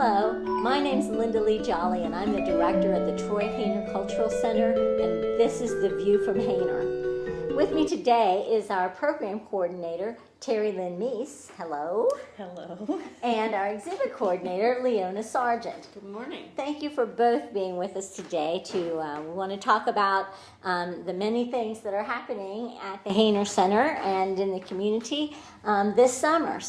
Hello, my name's Linda Lee Jolly, and I'm the director at the Troy-Hayner Cultural Center, and this is the View from Hayner. With me today is our program coordinator, Terry Lynn Meese. Hello. Hello. And our exhibit coordinator, Leona Sargent. Good morning. Thank you for both being with us today. We want to talk about the many things that are happening at the Hayner Center and in the community this summer.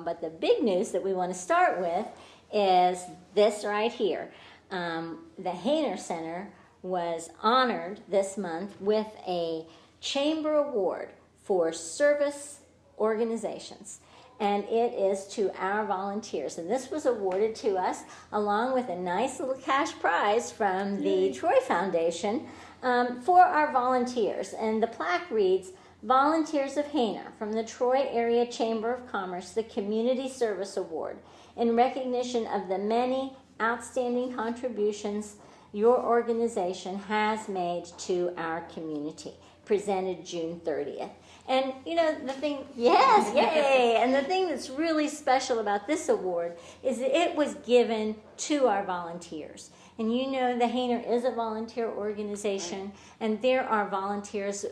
But the big news that we want to start with is this right here. The Hayner Center was honored this month with a Chamber Award for service organizations, and it is to our volunteers, and this was awarded to us along with a nice little cash prize from the Troy Foundation for our volunteers. And the plaque reads, "Volunteers of Hayner from the Troy Area Chamber of Commerce, the Community Service Award, in recognition of the many outstanding contributions your organization has made to our community, presented June 30th. And you know, the thing, yes, yay! And the thing that's really special about this award is that it was given to our volunteers. And you know, the Hayner is a volunteer organization, and there are volunteers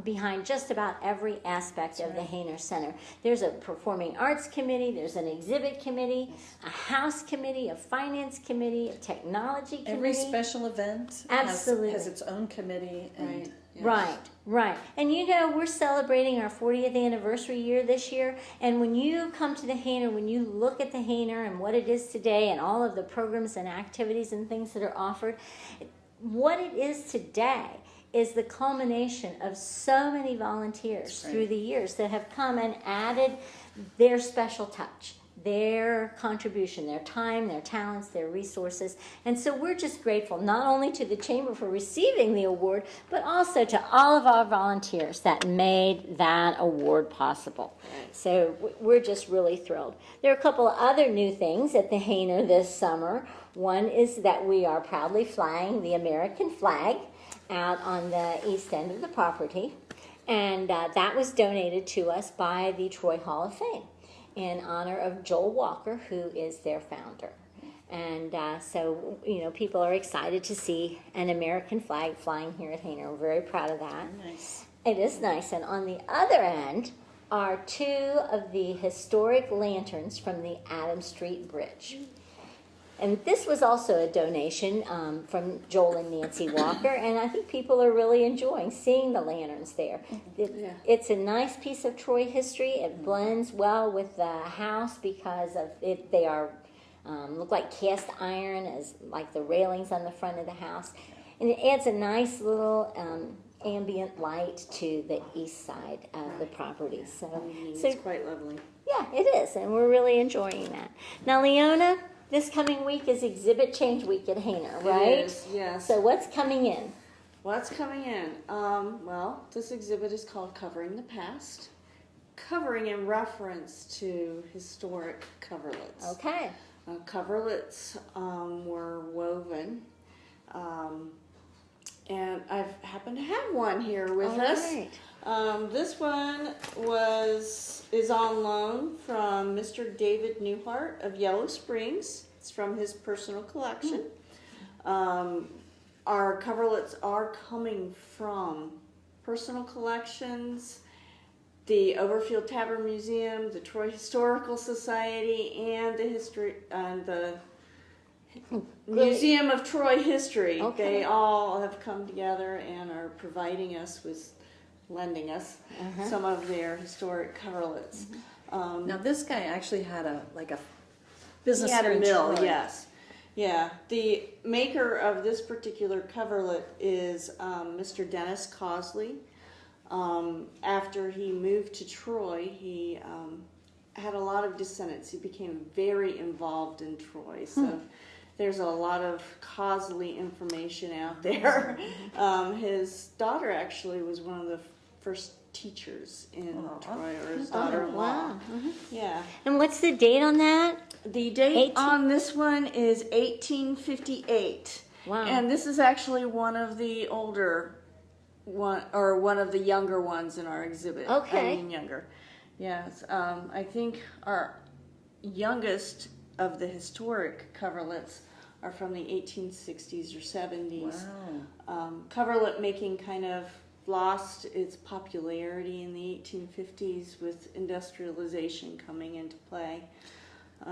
behind just about every aspect of the Hayner Center. There's a performing arts committee, there's an exhibit committee, a house committee, a finance committee, a technology committee. Every special event Absolutely has its own committee. And, Right. And you know, we're celebrating our 40th anniversary year this year, and when you come to the Hayner, when you look at the Hayner and what it is today and all of the programs and activities and things that are offered, what it is today is the culmination of so many volunteers through the years that have come and added their special touch, their contribution, their time, their talents, their resources. And so we're just grateful not only to the Chamber for receiving the award, but also to all of our volunteers that made that award possible. So we're just really thrilled. There are a couple of other new things at the Hayner this summer. One is that we are proudly flying the American flag out on the east end of the property, and that was donated to us by the Troy Hall of Fame in honor of Joel Walker, who is their founder. And so, you know, people are excited to see an American flag flying here at Hayner. We're very proud of that. Nice. It is nice. And on the other end are two of the historic lanterns from the Adams Street Bridge. And this was also a donation from Joel and Nancy Walker, and I think people are really enjoying seeing the lanterns there. It's a nice piece of Troy history. It blends well with the house because of it. They are look like cast iron as like the railings on the front of the house, and it adds a nice little ambient light to the east side of the property. So it's quite lovely. Yeah, it is, and we're really enjoying that. Now, Leona, this coming week is Exhibit Change Week at Hayner, right? It is, yes. So what's coming in? What's coming in? Well, this exhibit is called Covering the Past, covering in reference to historic coverlets. Okay. Coverlets were woven, and I've happened to have one here with us. Right. This one is on loan from Mr. David Newhart of Yellow Springs. It's from his personal collection. Our coverlets are coming from personal collections, the Overfield Tavern Museum, the Troy Historical Society, and the Museum of Troy History. Okay. They all have come together and are providing us with, lending us some of their historic coverlets. Now this guy actually had a business He had here a in mill, Troy. yes. Yeah, the maker of this particular coverlet is Mr. Dennis Cosley. After he moved to Troy, he had a lot of descendants. He became very involved in Troy, so there's a lot of Cosley information out there. His daughter actually was one of the first teachers in Troy, or his daughter-in-law. Wow. Yeah. And what's the date on that? The date on this one is 1858. Wow. And this is actually one of the older one of the younger ones in our exhibit. Okay. I mean younger. Yes. I think our youngest of the historic coverlets are from the 1860s or 70s. Wow. Coverlet making kind of lost its popularity in the 1850s with industrialization coming into play.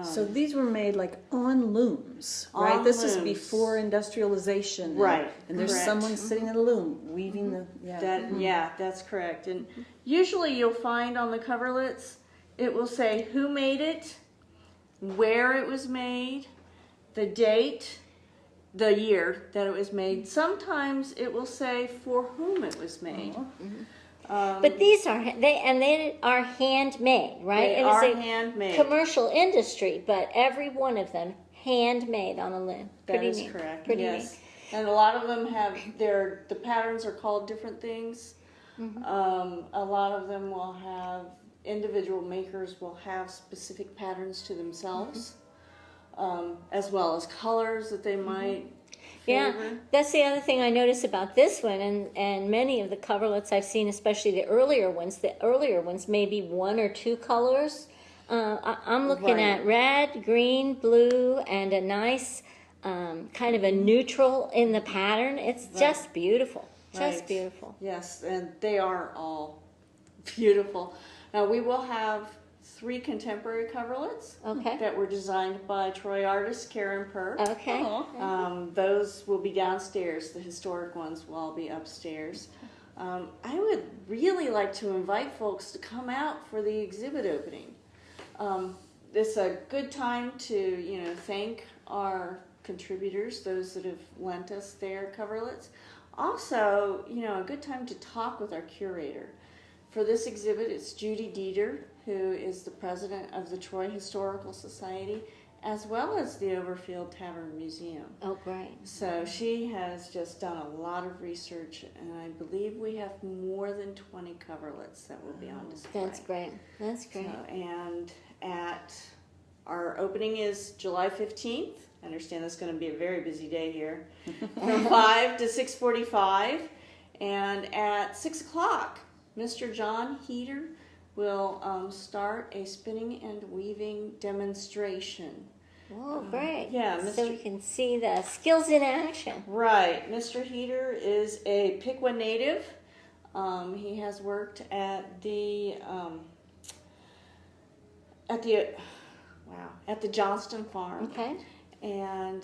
So these were made like on looms, right? On This is looms. before industrialization. Right, And there's correct. someone sitting at a loom weaving the, Yeah, that's correct. And usually you'll find on the coverlets, it will say who made it, where it was made, the date, the year that it was made. Sometimes it will say for whom it was made. But these are they are handmade, right? They It are is a handmade. commercial industry, but every one of them handmade on a loom. That Pretty is neat. correct. Pretty Yes, neat. and a lot of them have the patterns are called different things. A lot of them will have individual makers will have specific patterns to themselves, as well as colors that they might Yeah, favor. that's the other thing I notice about this one, and many of the coverlets I've seen, especially the earlier ones. The earlier ones, maybe one or two colors. I'm looking Right. at red, green, blue, and a nice kind of a neutral in the pattern. It's just beautiful, just Right. beautiful. Yes, and they are all beautiful. Now we will have 3 contemporary coverlets Okay. that were designed by Troy artist Karen Purr. Okay. Those will be downstairs. The historic ones will all be upstairs. I would really like to invite folks to come out for the exhibit opening. It's a good time to thank our contributors, those that have lent us their coverlets. Also, a good time to talk with our curator. For this exhibit, it's Judy Dieter, who is the president of the Troy Historical Society, as well as the Overfield Tavern Museum. Oh, great. So she has just done a lot of research, and I believe we have more than 20 coverlets that will be on display. That's great. That's great. So, and at our opening is July 15th. I understand that's going to be a very busy day here, from 5 to 6:45, and at 6 o'clock, Mr. John Heater will start a spinning and weaving demonstration. Oh, great. yeah, So Mr. we can see the skills in action. Right. Mr. Heater is a Piqua native. He has worked at the Johnston Farm. Okay. And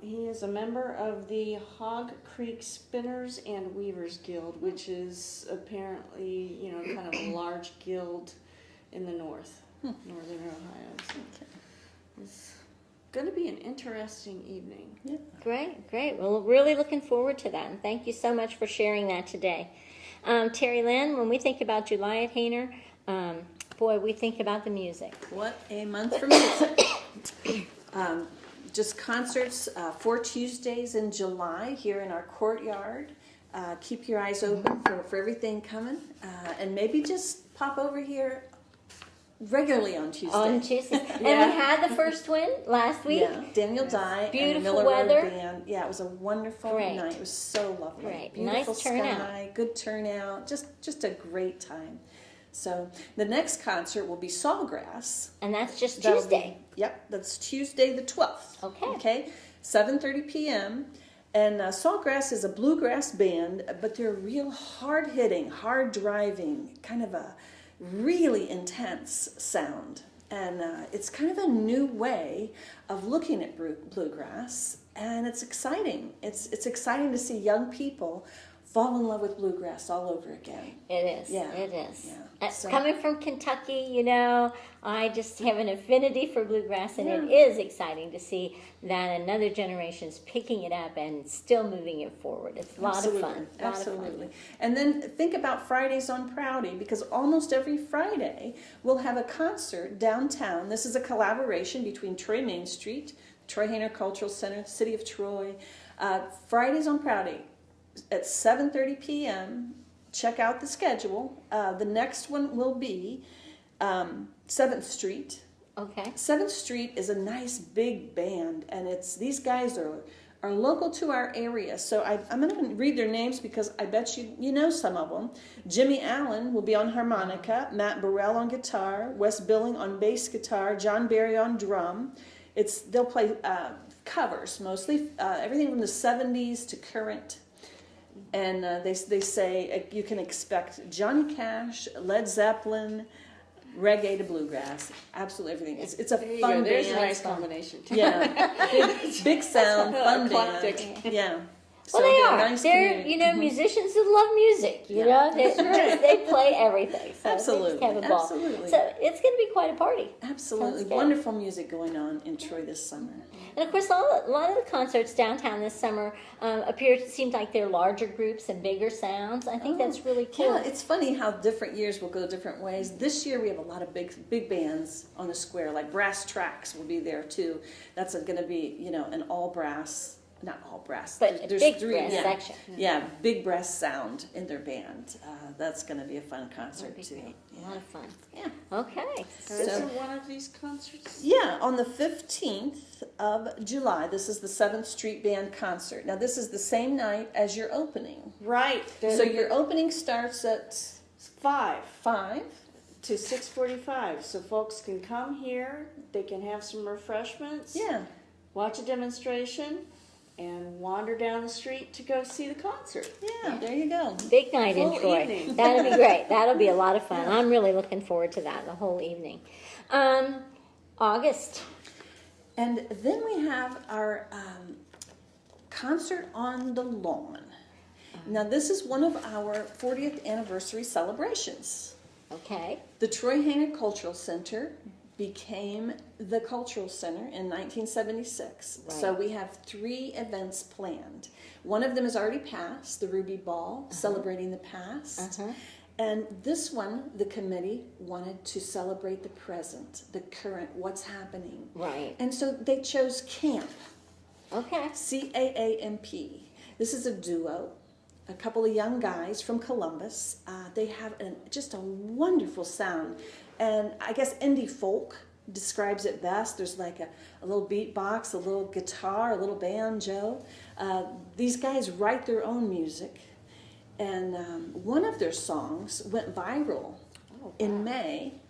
he is a member of the Hog Creek Spinners and Weavers Guild, which is apparently, kind of a large guild in the northern Ohio. So it's going to be an interesting evening. Yeah. Great, great. Well, really looking forward to that. And thank you so much for sharing that today. Terry Lynn, when we think about July at Hayner, boy, we think about the music. What a month for music. Just concerts 4 Tuesdays in July here in our courtyard. Keep your eyes open for everything coming. And maybe just pop over here regularly on Tuesday. On Tuesday. And we Yeah. had the first one last week. Yeah, Daniel Dye and the Beautiful Miller weather. Road Band. Yeah, it was a wonderful Great. night. It was so lovely. Great. Beautiful Nice turnout. sky, good turnout. Just a great time. So the next concert will be Sawgrass. And that's just That'll Tuesday. be- yep, that's Tuesday the 12th. Okay. 7:30 p.m. And Sawgrass is a bluegrass band, but they're real hard-hitting, hard-driving, kind of a really intense sound. And it's kind of a new way of looking at bluegrass, and it's exciting. It's exciting to see young people fall in love with bluegrass all over again. It is. Yeah. It is. Yeah. So- Coming from Kentucky, I just have an affinity for bluegrass, and it Yeah. is exciting to see that another generation is picking it up and still moving it forward. It's a lot of fun. A lot of fun. Absolutely. And then think about Fridays on Proudy, because almost every Friday we'll have a concert downtown. This is a collaboration between Troy Main Street, Troy-Hayner Cultural Center, City of Troy. Fridays on Proudy at 7:30 p.m. Check out the schedule. The next one will be 7th Street. Okay. 7th Street is a nice big band, and these guys are local to our area. So I'm going to read their names because I bet you know some of them. Jimmy Allen will be on harmonica, Matt Burrell on guitar, Wes Billing on bass guitar, John Barry on drum, They'll play covers mostly, everything from the 70s to current. And they say you can expect Johnny Cash, Led Zeppelin, reggae to bluegrass, absolutely everything. It's a fun band. There's a nice combination. Yeah, big sound, fun Eclectic. band. Yeah. Well, So they they're a are. nice They're, community. you know, musicians who love music. You know, they play everything. So Absolutely, they just have a ball. absolutely. So it's going to be quite a party. Absolutely Sounds good. wonderful music going on in Troy this summer. And of course, a lot of the concerts downtown this summer seems like they're larger groups and bigger sounds. I think that's really cool. Yeah, it's funny how different years will go different ways. This year we have a lot of big bands on the square, like Brass Tracks will be there too. That's going to be, you know, an all brass. Not all brass, But a big brass section. Yeah, big brass sound in their band. That's going to be a fun concert too. Great. Yeah. A lot of fun. Yeah. Okay. Is there one of these concerts? Yeah, on the 15th of July, this is the 7th Street Band concert. Now, this is the same night as your opening. Right. So your opening starts at 5 5. to 6:45, so folks can come here. They can have some refreshments. Yeah. Watch a demonstration, and wander down the street to go see the concert. Yeah, there you go. Big night in Full Troy. evening. That'll be great. That'll be a lot of fun. I'm really looking forward to that the whole evening. August. And then we have our concert on the lawn. Now, this is one of our 40th anniversary celebrations. Okay. The Troy-Hayner Cultural Center became the Cultural Center in 1976. Right. So we have 3 events planned. One of them is already passed, the Ruby Ball, celebrating the past. And this one, the committee wanted to celebrate the present, the current, what's happening. Right. And so they chose CAMP, Okay. C-A-A-M-P. This is a duo, a couple of young guys from Columbus. They have just a wonderful sound. And I guess indie folk describes it best. There's like a little beatbox, a little guitar, a little banjo. These guys write their own music. And one of their songs went viral in May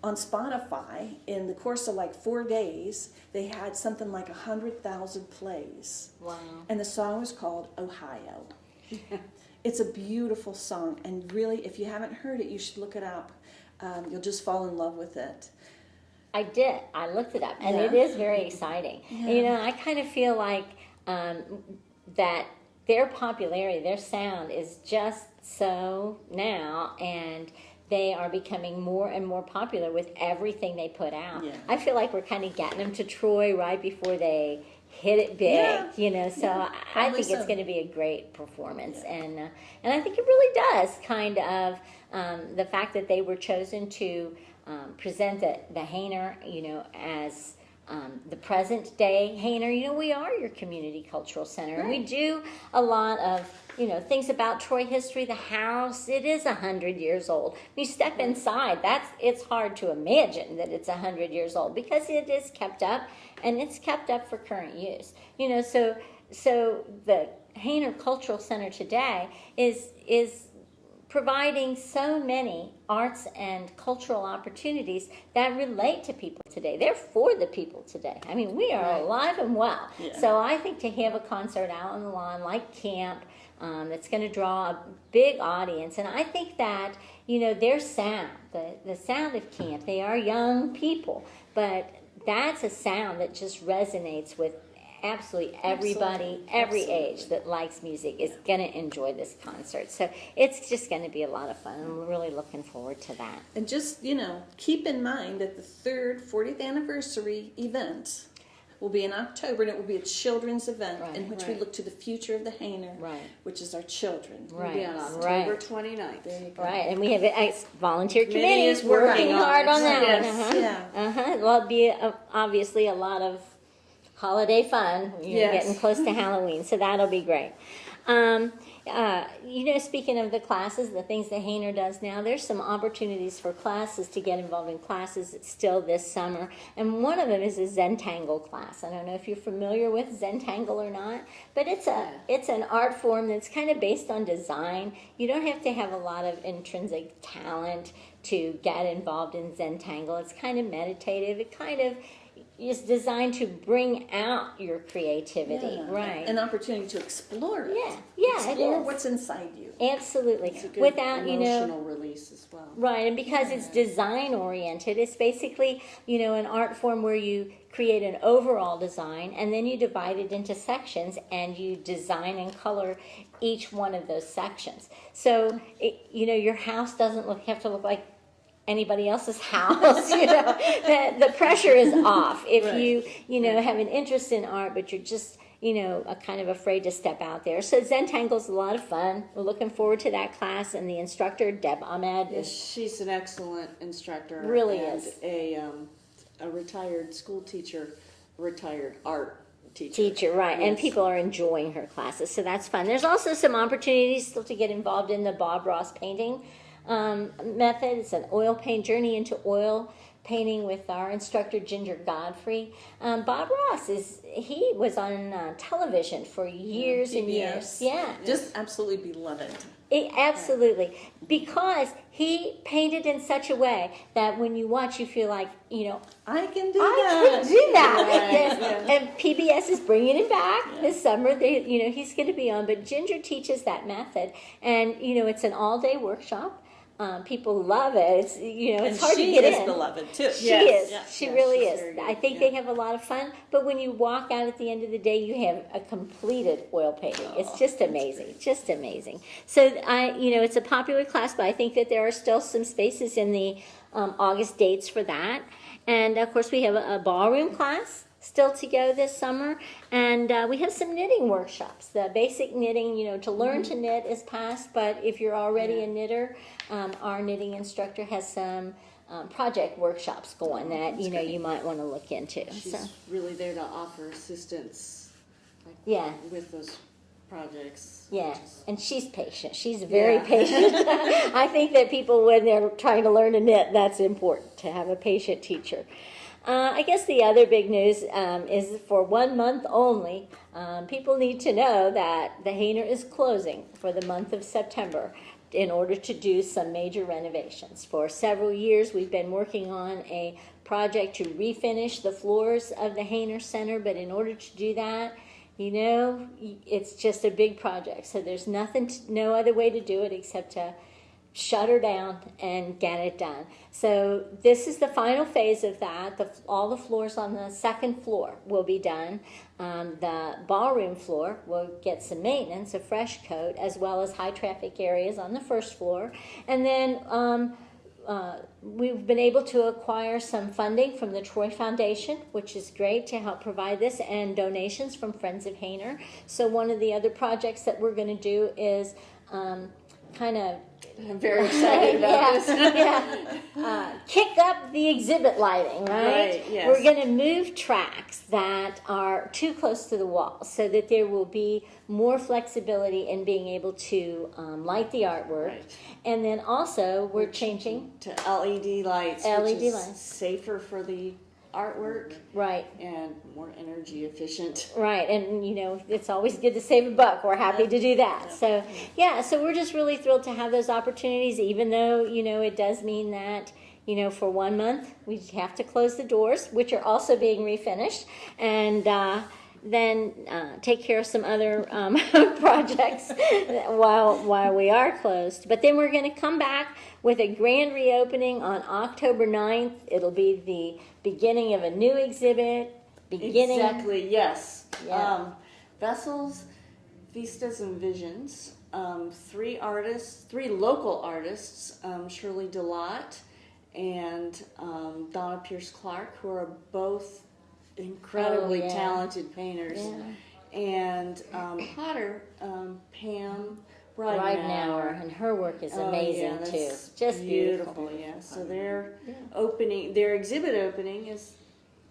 on Spotify. In the course of like 4 days, they had something like 100,000 plays. Wow. And the song was called Ohio. It's a beautiful song. And really, if you haven't heard it, you should look it up. You'll just fall in love with it. I did. I looked it up, and Yeah. it is very exciting. Yeah. You know, I kind of feel like that their popularity, their sound is just so now, and they are becoming more and more popular with everything they put out. Yeah. I feel like we're kind of getting them to Troy right before they hit it big, Yeah. you know, so Yeah, I probably think it's so. going to be a great performance. And I think it really does kind of the fact that they were chosen to present the Hayner, you know, as the present day Hayner. You know, we are your community cultural center, and we do a lot of, you know, things about Troy history. The house, it is 100 years old. When you step inside, it's hard to imagine that it's 100 years old, because it is kept up, and it's kept up for current use. You know, so the Hayner Cultural Center today is providing so many arts and cultural opportunities that relate to people today. They're for the people today. I mean, we are alive and well. Yeah. So I think to have a concert out on the lawn like Camp, that's going to draw a big audience. And I think that, you know, their sound, the sound of Camp, they are young people, but that's a sound that just resonates with absolutely everybody, every age that likes music is going to enjoy this concert. So it's just going to be a lot of fun. I'm really looking forward to that. And just, you know, keep in mind that the 3rd 40th anniversary event will be in October, and it will be a children's event in which we look to the future of the Hayner, which is our children. Right. It'll be on October 29th. There you go. Right, and we have a volunteer Committee committee is working working on hard it. on that Yes. one. Yeah. Well, it'll be obviously a lot of holiday fun. You're Yes. getting close to Halloween, so that'll be great. You know, speaking of the classes, the things that Hayner does now, there's some opportunities for classes to get involved in classes still this summer. And one of them is a Zentangle class. I don't know if you're familiar with Zentangle or not, but it's an art form that's kind of based on design. You don't have to have a lot of intrinsic talent to get involved in Zentangle. It's kind of meditative. It kind of is designed to bring out your creativity, Yeah. right? An opportunity to explore it. Yeah, Explore it is. what's inside you. Absolutely. It's a good Without, emotional release as well. right, and because it's design oriented, it's basically, an art form where you create an overall design and then you divide it into sections and you design and color each one of those sections. So, your house doesn't have to look like anybody else's house. The pressure is off if you have an interest in art, but you're just kind of afraid to step out there. So Zentangle's a lot of fun. We're looking forward to that class, and the instructor Deb Ahmed Yes, she's an excellent instructor. Really and is. A retired school teacher, retired art teacher, right? Yes. And people are enjoying her classes, so that's fun. There's also some opportunities still to get involved in the Bob Ross painting method. It's an oil paint journey into oil painting with our instructor Ginger Godfrey. Bob Ross he was on television for years and years. Yeah, Just absolutely beloved. Absolutely, because he painted in such a way that when you watch, you feel like I can do I that. can do that. Right, Yes. yeah. And PBS is bringing it back this summer. He's going to be on, but Ginger teaches that method, and it's an all-day workshop. People love it. It's it's hard to get in. She is beloved too. She Yes. is. Yeah. She Yeah, really she's is. very good. I think they have a lot of fun. But when you walk out at the end of the day, you have a completed oil painting. It's just amazing. Just amazing. So it's a popular class, but I think that there are still some spaces in the August dates for that. And of course, we have a ballroom class still to go this summer, and we have some knitting workshops. The basic knitting, to learn to knit is past, but if you're already a knitter, our knitting instructor has some project workshops going that you might want to look into. She's really there to offer assistance with those projects. Yeah, and she's patient. She's very patient. I think that people, when they're trying to learn to knit, that's important, to have a patient teacher. I guess the other big news is for 1 month only. People need to know that the Hayner is closing for the month of September in order to do some major renovations. For several years, we've been working on a project to refinish the floors of the Hayner Center, but in order to do that, it's just a big project. So there's no other way to do it except to shut her down and get it done. So this is the final phase of that. All the floors on the second floor will be done. The ballroom floor will get some maintenance, a fresh coat, as well as high traffic areas on the first floor. And then we've been able to acquire some funding from the Troy Foundation, which is great to help provide this, and donations from Friends of Hayner. So one of the other projects that we're going to do is I'm very excited about this. Kick up the exhibit lighting, right? Yes. We're going to move tracks that are too close to the wall so that there will be more flexibility in being able to light the artwork. Right. And then also we're changing to LED lights, LED which is lights. safer for the artwork right. and more energy efficient. Right, and it's always good to save a buck. We're happy to do that. So so we're just really thrilled to have those opportunities, even though it does mean that for 1 month we have to close the doors, which are also being refinished, and then take care of some other projects while we are closed. But then we're going to come back with a grand reopening on October 9th. It'll be the beginning of a new exhibit. Exactly, yes. Yeah. Vessels, Vistas, and Visions. 3 local artists, Shirley DeLotte and Donna Pierce Clark, who are both incredibly talented painters. Yeah. And Potter, Pam Ridenauer, and her work is amazing too. Just beautiful. Yeah. So their exhibit opening is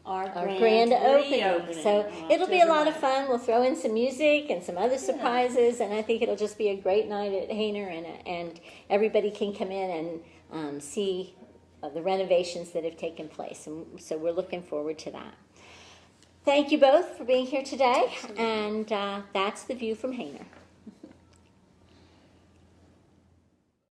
our grand opening. So it'll be a lot of fun. fun. We'll throw in some music and some other surprises, and I think it'll just be a great night at Hayner, and everybody can come in and see the renovations that have taken place. And so we're looking forward to that. Thank you both for being here today, and that's the View from Hayner.